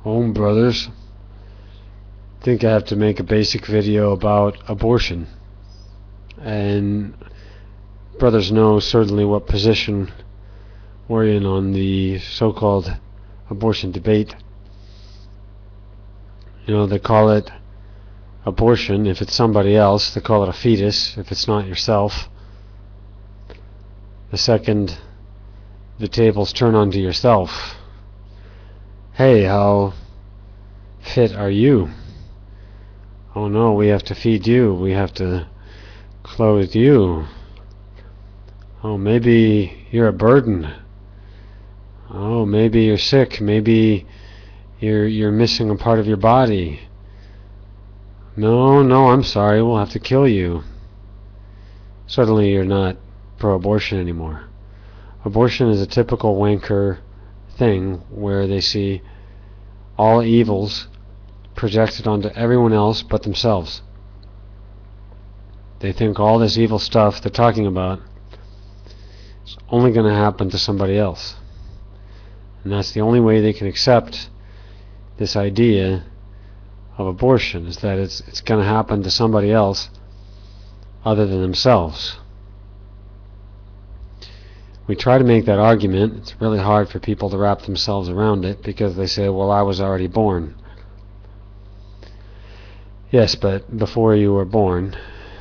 Home brothers, I think I have to make a basic video about abortion. And brothers know certainly what position we're in on the so-called abortion debate. You know, they call it abortion if it's somebody else. They call it a fetus if it's not yourself. The second the tables turn onto yourself, hey, how fit are you? Oh no, we have to feed you, we have to clothe you. Oh, maybe you're a burden. Oh, maybe you're sick, maybe you're missing a part of your body. No, I'm sorry, we'll have to kill you. Suddenly you're not pro-abortion anymore. Abortion is a typical wanker thing where they see all evils projected onto everyone else but themselves. They think all this evil stuff they're talking about is only going to happen to somebody else. And that's the only way they can accept this idea of abortion, is that it's going to happen to somebody else other than themselves. We try to make that argument. It's really hard for people to wrap themselves around it because they say, well, I was already born. Yes, but before you were born,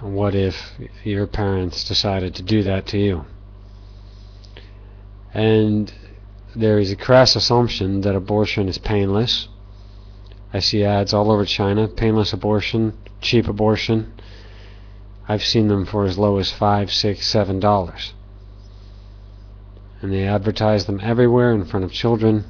what if your parents decided to do that to you? And there is a crass assumption that abortion is painless. I see ads all over China, painless abortion, cheap abortion. I've seen them for as low as $5, $6, $7. And they advertise them everywhere, in front of children,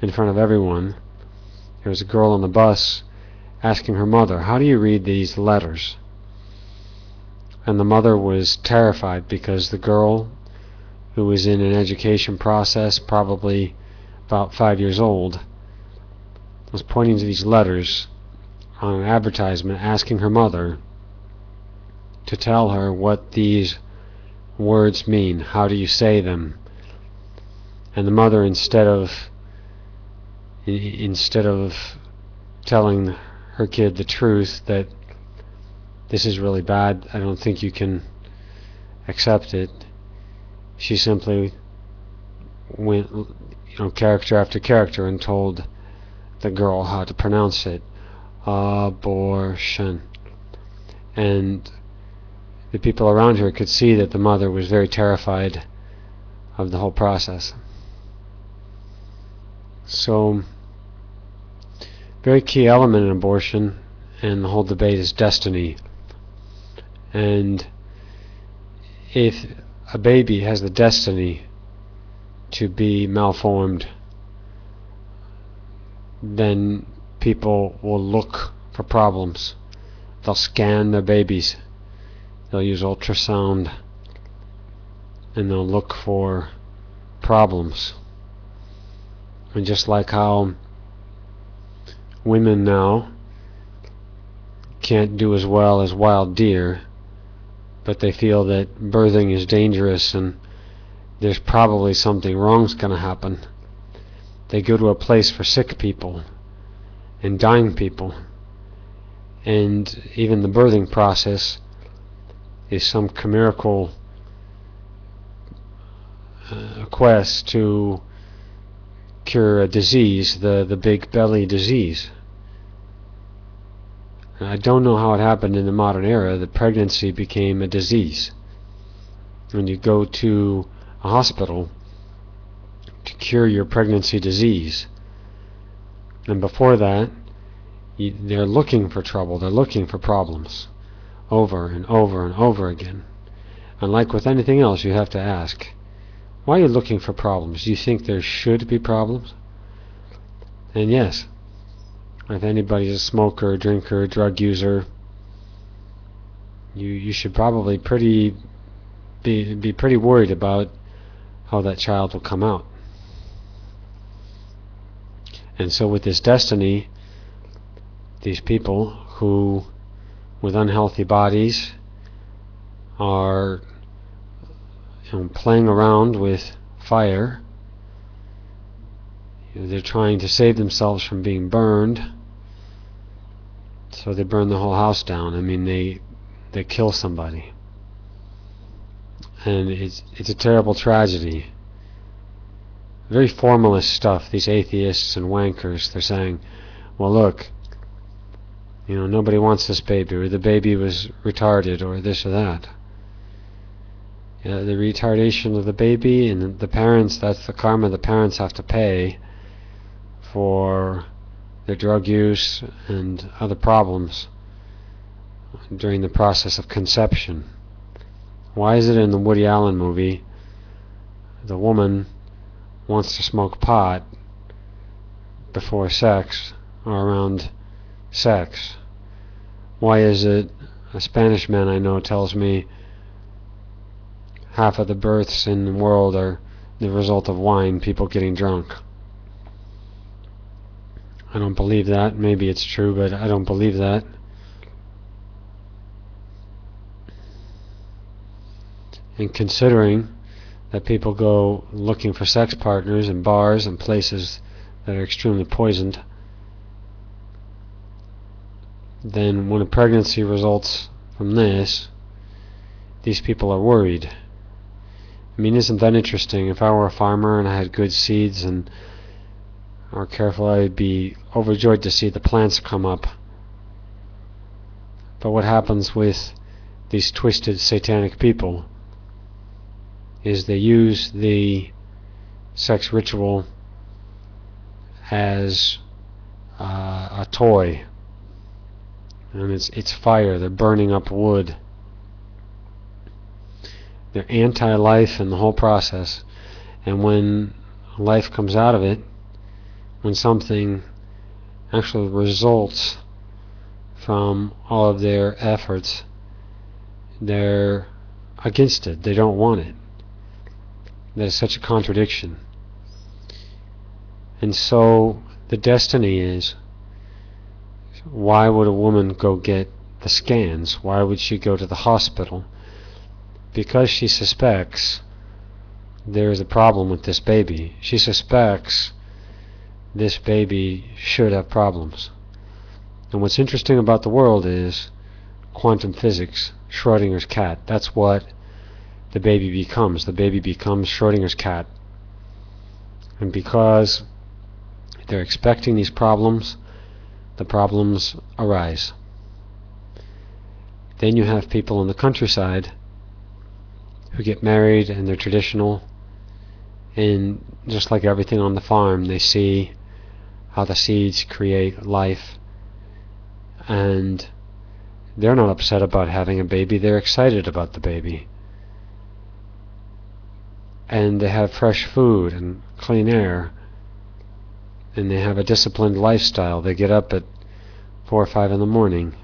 in front of everyone. There was a girl on the bus asking her mother, how do you read these letters? And the mother was terrified because the girl, who was in an education process, probably about 5 years old, was pointing to these letters on an advertisement asking her mother to tell her what these words mean. How do you say them? And the mother, instead of telling her kid the truth that this is really bad, I don't think you can accept it, she simply went, character after character, and told the girl how to pronounce it. Abortion. And the people around her could see that the mother was very terrified of the whole process. So, very key element in abortion and the whole debate is destiny. And if a baby has the destiny to be malformed, then people will look for problems. They'll scan their babies. They'll use ultrasound and they'll look for problems. And just like how women now can't do as well as wild deer, but they feel that birthing is dangerous and there's probably something wrong's going to happen, they go to a place for sick people and dying people. And even the birthing process is some chimerical quest to cure a disease, the big belly disease. And I don't know how it happened in the modern era that pregnancy became a disease. When you go to a hospital to cure your pregnancy disease, and before that they're looking for trouble, they're looking for problems over and over and over again. And like with anything else, you have to ask, why are you looking for problems? Do you think there should be problems? And yes, if anybody's a smoker, drinker, drug user, you should probably be pretty worried about how that child will come out. And so with this destiny, these people who with unhealthy bodies are playing around with fire, They're trying to save themselves from being burned, so they burn the whole house down. I mean, they kill somebody, and it's a terrible tragedy. Very formalist stuff. These atheists and wankers, they're saying, well, look, nobody wants this baby, or the baby was retarded, or this or that. The retardation of the baby and the parents, that's the karma the parents have to pay for their drug use and other problems during the process of conception. Why is it in the Woody Allen movie the woman wants to smoke pot before sex or around sex? Why is it a Spanish man I know tells me half of the births in the world are the result of wine, people getting drunk? I don't believe that. Maybe it's true, but I don't believe that. And considering that people go looking for sex partners in bars and places that are extremely poisoned, then when a pregnancy results from this, these people are worried. I mean, isn't that interesting? If I were a farmer and I had good seeds and were careful, I would be overjoyed to see the plants come up. But what happens with these twisted satanic people is they use the sex ritual as a toy, and it's fire. They're burning up wood. They're anti-life in the whole process, and when life comes out of it, when something actually results from all of their efforts, they're against it. They don't want it. That is such a contradiction. And so the destiny is, why would a woman go get the scans? Why would she go to the hospital? Because she suspects there is a problem with this baby. She suspects this baby should have problems. And what's interesting about the world is quantum physics, Schrodinger's cat. That's what the baby becomes. The baby becomes Schrodinger's cat. And because they're expecting these problems, the problems arise. Then you have people in the countryside who get married and they're traditional, and just like everything on the farm, they see how the seeds create life, and they're not upset about having a baby, they're excited about the baby. And they have fresh food and clean air, and they have a disciplined lifestyle. They get up at 4 or 5 in the morning,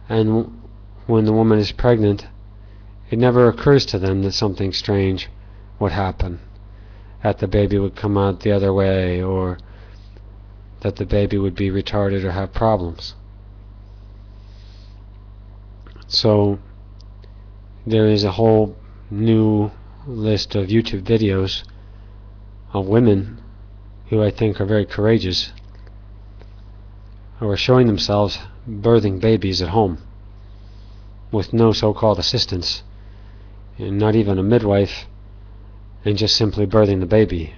and when the woman is pregnant, it never occurs to them that something strange would happen, that the baby would come out the other way, or that the baby would be retarded or have problems. So there is a whole new list of YouTube videos of women who I think are very courageous, who are showing themselves birthing babies at home with no so-called assistance, and not even a midwife, and just simply birthing the baby.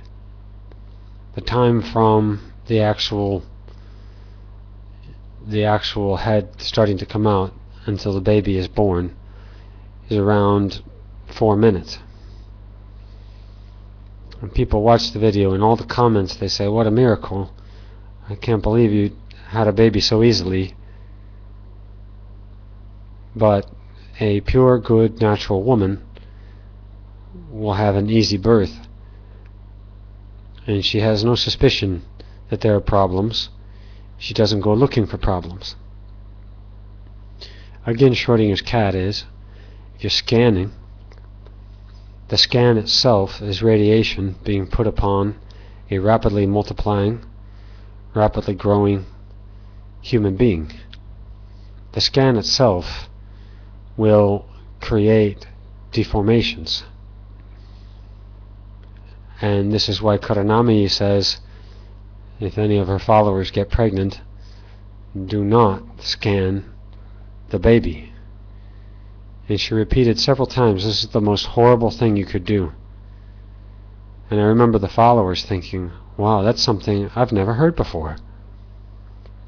The time from the actual head starting to come out until the baby is born is around 4 minutes. And people watch the video, and all the comments, they say, what a miracle, I can't believe you had a baby so easily. But a pure, good, natural woman will have an easy birth, and she has no suspicion that there are problems. She doesn't go looking for problems. Again, Schrodinger's cat is, if you're scanning, the scan itself is radiation being put upon a rapidly multiplying, rapidly growing human being. The scan itself will create deformations. And this is why Kuranami says, if any of her followers get pregnant, do not scan the baby. And she repeated several times, this is the most horrible thing you could do. And I remember the followers thinking, wow, that's something I've never heard before.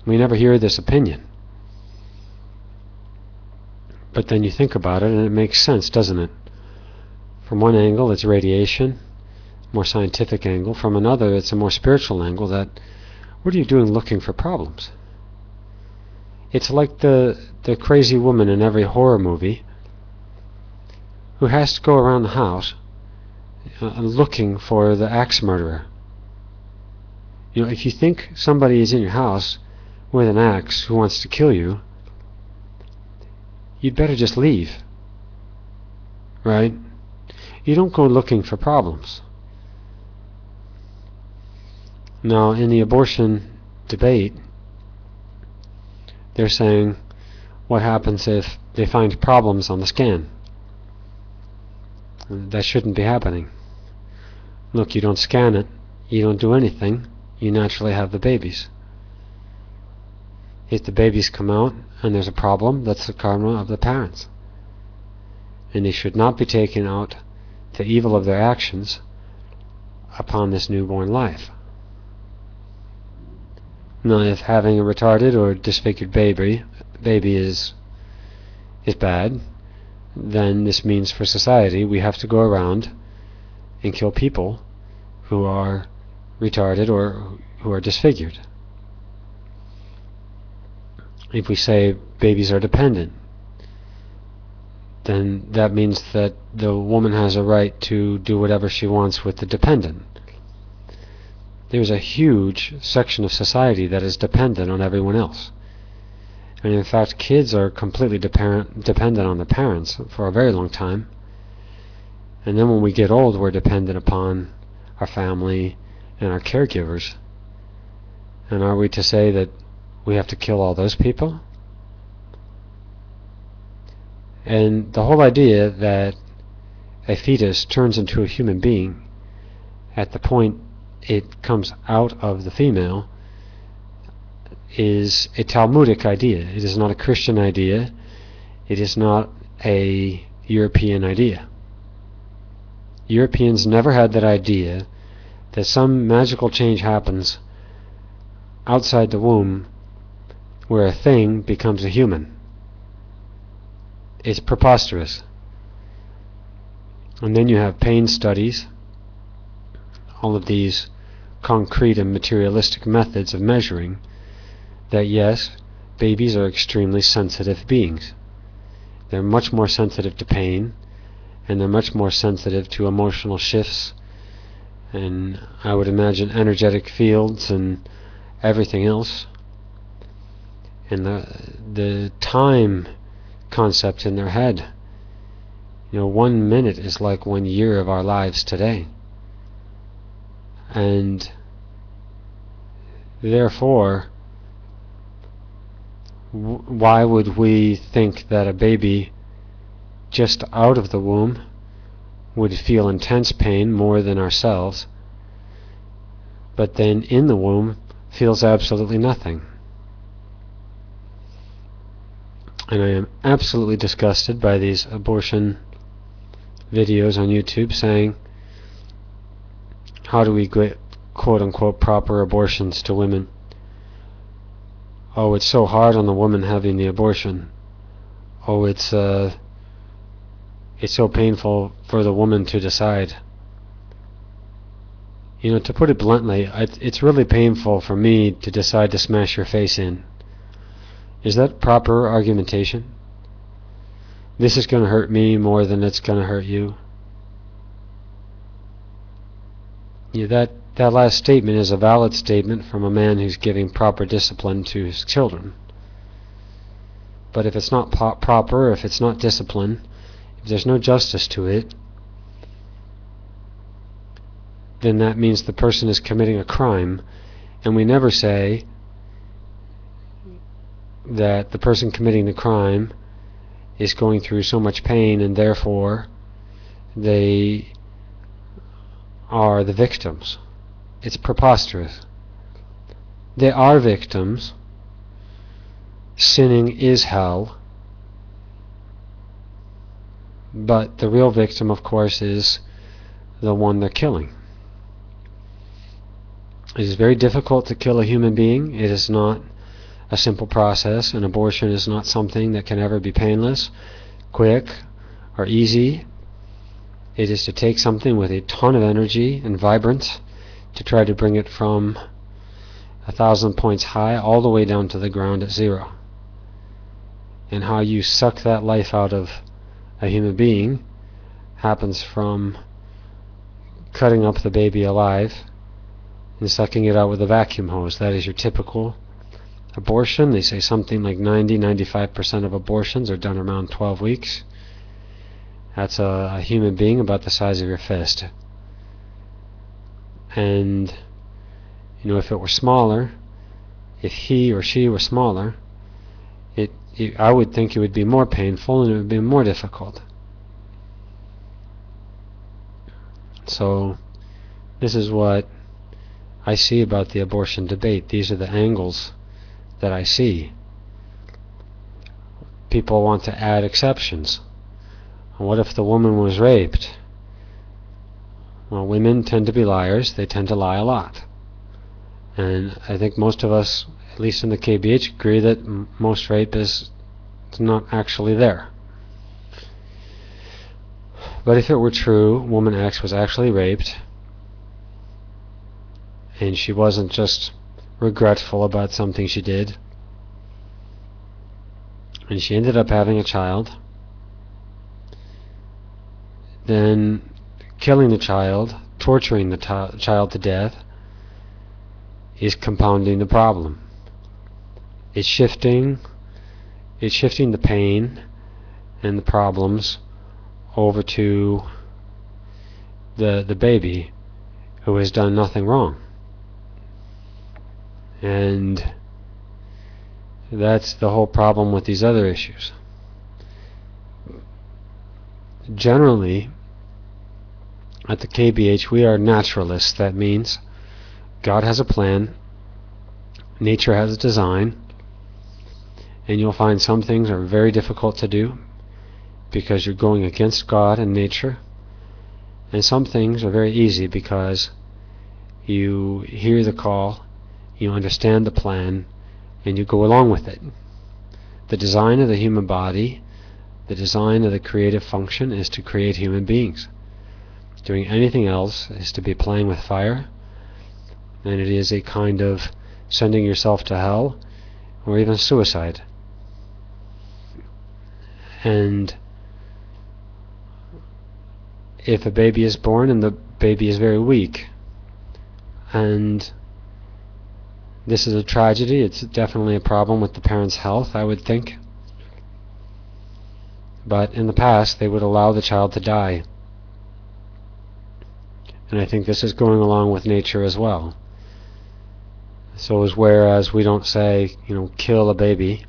We never hear this opinion. But then you think about it and it makes sense, doesn't it? From one angle it's radiation, more scientific angle. From another it's a more spiritual angle that, what are you doing looking for problems? It's like the crazy woman in every horror movie who has to go around the house looking for the axe murderer. You know, if you think somebody is in your house with an axe who wants to kill you, you'd better just leave, right? You don't go looking for problems. Now, in the abortion debate, they're saying, what happens if they find problems on the scan? That shouldn't be happening. Look, you don't scan it, you don't do anything, you naturally have the babies. If the babies come out and there's a problem, that's the karma of the parents. And they should not be taking out the evil of their actions upon this newborn life. Now, if having a retarded or disfigured baby is bad, then this means for society we have to go around and kill people who are retarded or who are disfigured. If we say babies are dependent, then that means that the woman has a right to do whatever she wants with the dependent. There's a huge section of society that is dependent on everyone else. And in fact, kids are completely dependent on their parents for a very long time. And then when we get old, we're dependent upon our family and our caregivers. And are we to say that we have to kill all those people? And the whole idea that a fetus turns into a human being at the point it comes out of the female is a Talmudic idea. It is not a Christian idea. It is not a European idea. Europeans never had that idea that some magical change happens outside the womb where a thing becomes a human. It's preposterous. And then you have pain studies, all of these concrete and materialistic methods of measuring that yes, babies are extremely sensitive beings. They're much more sensitive to pain, and they're much more sensitive to emotional shifts, and I would imagine energetic fields and everything else. And the time concept in their head, 1 minute is like 1 year of our lives today. And therefore, why would we think that a baby just out of the womb would feel intense pain more than ourselves, but then in the womb feels absolutely nothing? And I am absolutely disgusted by these abortion videos on YouTube saying, how do we get quote-unquote proper abortions to women? Oh, it's so hard on the woman having the abortion. Oh, it's so painful for the woman to decide. To put it bluntly, it's really painful for me to decide to smash your face in. Is that proper argumentation? This is going to hurt me more than it's going to hurt you. That last statement is a valid statement from a man who's giving proper discipline to his children. But if it's not proper, if it's not discipline, if there's no justice to it, then that means the person is committing a crime. And we never say that the person committing the crime is going through so much pain and therefore they are the victims. It's preposterous. They are victims. Sinning is hell. But the real victim, of course, is the one they're killing. It is very difficult to kill a human being. It is not a simple process. An abortion is not something that can ever be painless, quick, or easy. It is to take something with a ton of energy and vibrance to try to bring it from 1,000 points high all the way down to the ground at 0. And how you suck that life out of a human being happens from cutting up the baby alive and sucking it out with a vacuum hose. That is your typical abortion. They say something like 90-95% of abortions are done around 12 weeks. That's a human being about the size of your fist. And if it were smaller, if he or she were smaller, I would think it would be more painful and it would be more difficult. So this is what I see about the abortion debate. These are the angles that I see. People want to add exceptions. What if the woman was raped? Well, women tend to be liars. They tend to lie a lot. And I think most of us, at least in the KBH, agree that most rape is not actually there. But if it were true, woman X was actually raped, and she wasn't just regretful about something she did, and she ended up having a child, then killing the child, torturing the child to death, is compounding the problem. It's shifting the pain and the problems over to the baby who has done nothing wrong. And that's the whole problem with these other issues. Generally, at the KBH, we are naturalists. That means God has a plan, nature has a design, and you'll find some things are very difficult to do because you're going against God and nature, and some things are very easy because you hear the call, you understand the plan, and you go along with it. The design of the human body, the design of the creative function is to create human beings. Doing anything else is to be playing with fire, and it is a kind of sending yourself to hell or even suicide. And if a baby is born and the baby is very weak, and this is a tragedy, it's definitely a problem with the parent's health, I would think. But in the past, they would allow the child to die. And I think this is going along with nature as well. So as whereas we don't say, kill a baby,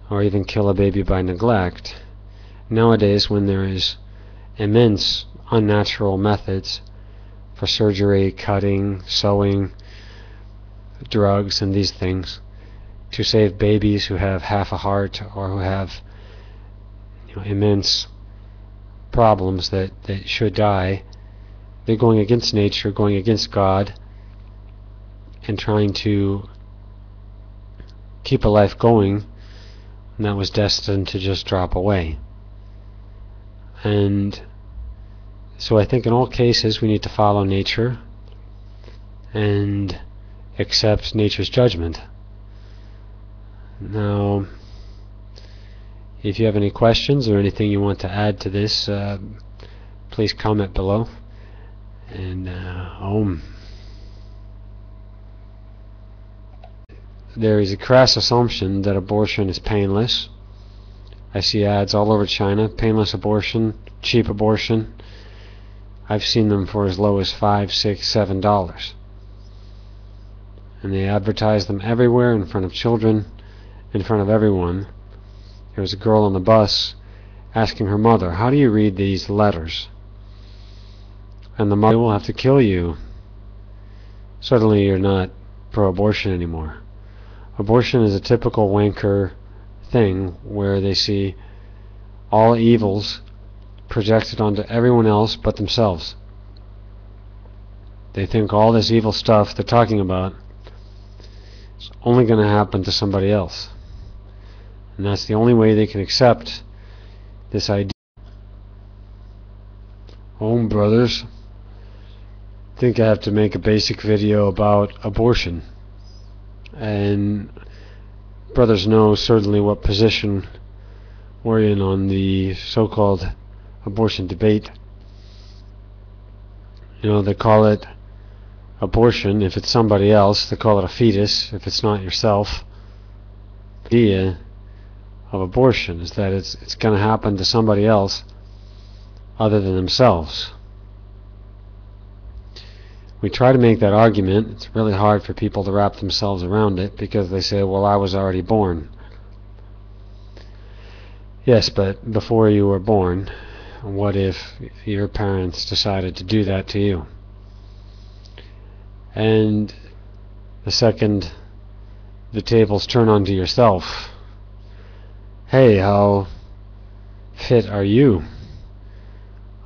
or even kill a baby by neglect, nowadays when there is immense unnatural methods for surgery, cutting, sewing, drugs, and these things to save babies who have half a heart or who have immense problems that should die, they're going against nature, going against God, and trying to keep a life going that was destined to just drop away. And so I think in all cases we need to follow nature and accept nature's judgment. Now, if you have any questions or anything you want to add to this, please comment below. And Om. There is a crass assumption that abortion is painless. I see ads all over China, painless abortion, cheap abortion. I've seen them for as low as $5, $6, $7. And they advertise them everywhere, in front of children, in front of everyone. There was a girl on the bus asking her mother, "How do you read these letters?" and the mother will have to kill you. Suddenly you're not pro-abortion anymore. Abortion is a typical wanker thing where they see all evils projected onto everyone else but themselves. They think all this evil stuff they're talking about is only going to happen to somebody else. And that's the only way they can accept this idea. Oh, brothers, I think I have to make a basic video about abortion. And brothers know certainly what position we're in on the so-called abortion debate. You know, they call it abortion if it's somebody else. They call it a fetus if it's not yourself. The idea of abortion is that it's going to happen to somebody else other than themselves. We try to make that argument. It's really hard for people to wrap themselves around it because they say, well, I was already born. Yes, but before you were born, what if your parents decided to do that to you? And the second the tables turn onto yourself, hey, how fit are you?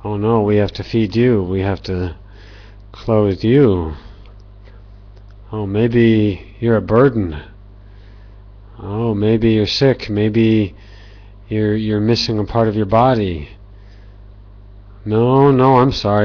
Oh no, we have to feed you, we have to clothe you. Oh, maybe you're a burden. Oh, maybe you're sick, maybe you're missing a part of your body. No, I'm sorry.